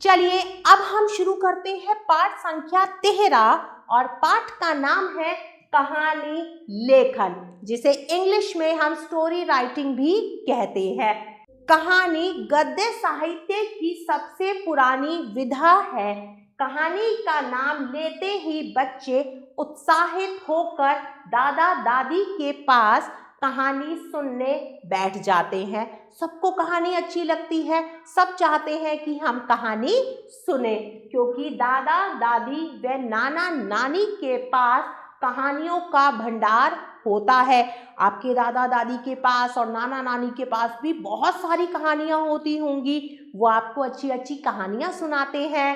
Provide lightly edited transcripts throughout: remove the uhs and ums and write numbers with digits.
चलिए अब हम शुरू करते हैं पाठ संख्या 13 और पाठ का नाम है कहानी लेखन, जिसे इंग्लिश में हम स्टोरी राइटिंग भी कहते हैं। कहानी गद्य साहित्य की सबसे पुरानी विधा है। कहानी का नाम लेते ही बच्चे उत्साहित होकर दादा दादी के पास कहानी सुनने बैठ जाते हैं। सबको कहानी अच्छी लगती है, सब चाहते हैं कि हम कहानी सुने, क्योंकि दादा दादी व नाना नानी के पास कहानियों का भंडार होता है। आपके दादा दादी के पास और नाना नानी के पास भी बहुत सारी कहानियां होती होंगी, वो आपको अच्छी अच्छी कहानियां सुनाते हैं।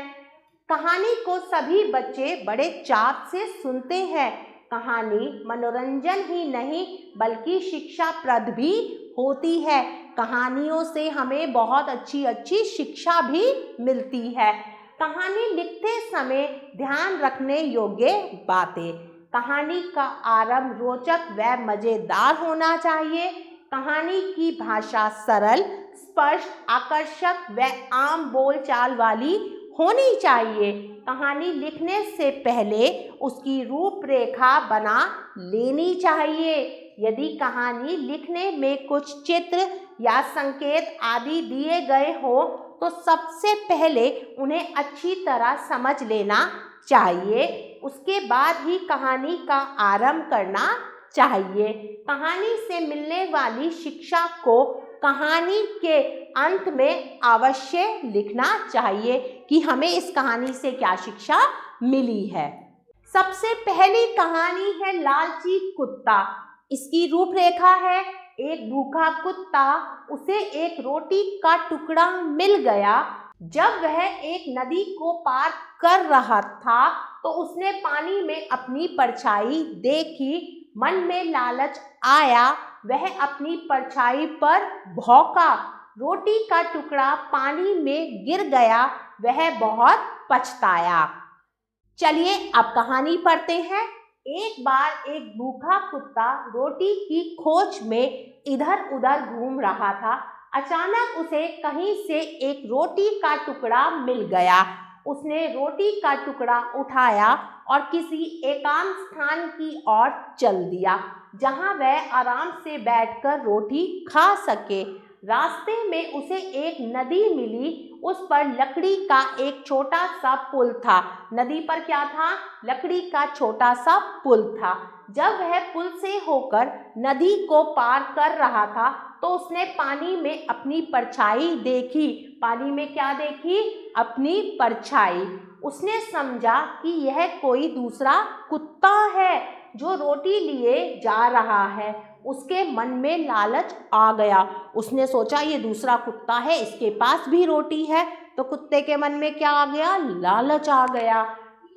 कहानी को सभी बच्चे बड़े चाव से सुनते हैं। कहानी मनोरंजन ही नहीं बल्कि शिक्षाप्रद भी होती है। कहानियों से हमें बहुत अच्छी अच्छी शिक्षा भी मिलती है। कहानी लिखते समय ध्यान रखने योग्य बातें। कहानी का आरंभ रोचक व मजेदार होना चाहिए। कहानी की भाषा सरल, स्पष्ट, आकर्षक व आम बोलचाल वाली होनी चाहिए। कहानी लिखने से पहले उसकी रूपरेखा बना लेनी चाहिए। यदि कहानी लिखने में कुछ चित्र या संकेत आदि दिए गए हो तो सबसे पहले उन्हें अच्छी तरह समझ लेना चाहिए, उसके बाद ही कहानी का आरंभ करना चाहिए। कहानी से मिलने वाली शिक्षा को कहानी के अंत में अवश्य लिखना चाहिए कि हमें इस कहानी से क्या शिक्षा मिली है। सबसे पहली कहानी है लालची कुत्ता। इसकी रूपरेखा है, एक भूखा कुत्ता, उसे एक रोटी का टुकड़ा मिल गया। जब वह एक नदी को पार कर रहा था तो उसने पानी में अपनी परछाई देखी। मन में लालच आया, वह अपनी परछाई पर भौंका। रोटी का टुकड़ा पानी में गिर गया, वह बहुत पछताया। चलिए अब कहानी पढ़ते हैं। एक बार एक भूखा कुत्ता रोटी की खोज में इधर उधर घूम रहा था। अचानक उसे कहीं से एक रोटी का टुकड़ा मिल गया। उसने रोटी का टुकड़ा उठाया और किसी एकांत स्थान की ओर चल दिया, जहां वह आराम से बैठकर रोटी खा सके। रास्ते में उसे एक नदी मिली, उस पर लकड़ी का एक छोटा सा पुल था। नदी पर क्या था? लकड़ी का छोटा सा पुल था। जब वह पुल से होकर नदी को पार कर रहा था तो उसने पानी में अपनी परछाई देखी। पानी में क्या देखी? अपनी परछाई। उसने समझा कि यह कोई दूसरा कुत्ता है जो रोटी लिए जा रहा है। उसके मन में लालच आ गया। उसने सोचा ये दूसरा कुत्ता है, इसके पास भी रोटी है। तो कुत्ते के मन में क्या आ गया? लालच आ गया।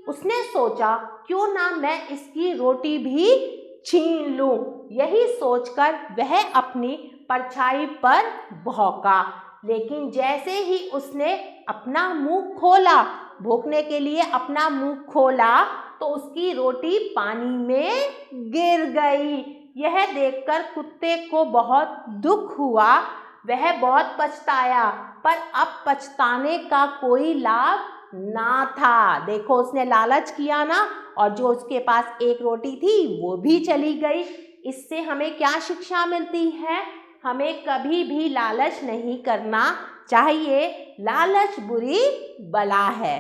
उसने सोचा क्यों ना मैं इसकी रोटी भी छीन लूं। यही सोचकर वह अपनी परछाई पर भौंका। लेकिन जैसे ही उसने अपना मुंह खोला, भौंकने के लिए अपना मुंह खोला, तो उसकी रोटी पानी में गिर गई। यह देखकर कुत्ते को बहुत दुख हुआ। वह बहुत पछताया, पर अब पछताने का कोई लाभ ना था। देखो उसने लालच किया ना, और जो उसके पास एक रोटी थी वो भी चली गई। इससे हमें क्या शिक्षा मिलती है? हमें कभी भी लालच नहीं करना चाहिए। लालच बुरी बला है।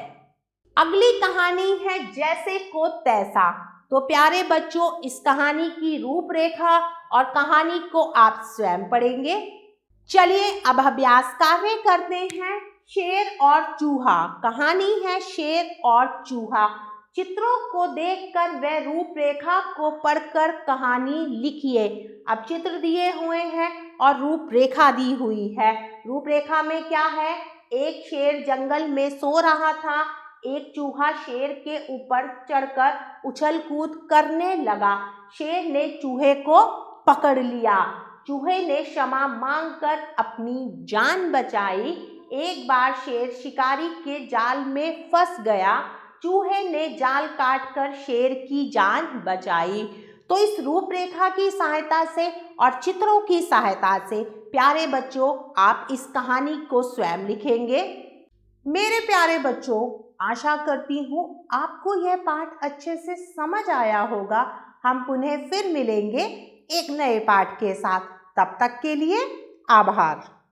अगली कहानी है जैसे को तैसा। तो प्यारे बच्चों, इस कहानी की रूपरेखा और कहानी को आप स्वयं पढ़ेंगे। चलिए अब अभ्यास कार्य करते हैं। शेर और चूहा। कहानी है शेर और चूहा। चित्रों को देखकर व रूपरेखा को पढ़कर कहानी लिखिए। अब चित्र दिए हुए हैं और रूपरेखा दी हुई है। रूपरेखा में क्या है? एक शेर जंगल में सो रहा था। एक चूहा शेर के ऊपर चढ़कर उछल कूद करने लगा। शेर ने चूहे को पकड़ लिया। चूहे ने क्षमा मांगकर अपनी जान बचाई। एक बार शेर शिकारी के जाल में फंस गया। चूहे ने जाल काटकर शेर की जान बचाई। तो इस रूपरेखा की सहायता से और चित्रों की सहायता से प्यारे बच्चों, आप इस कहानी को स्वयं लिखेंगे। मेरे प्यारे बच्चों, आशा करती हूँ आपको यह पाठ अच्छे से समझ आया होगा। हम पुनः फिर मिलेंगे एक नए पाठ के साथ। तब तक के लिए आभार।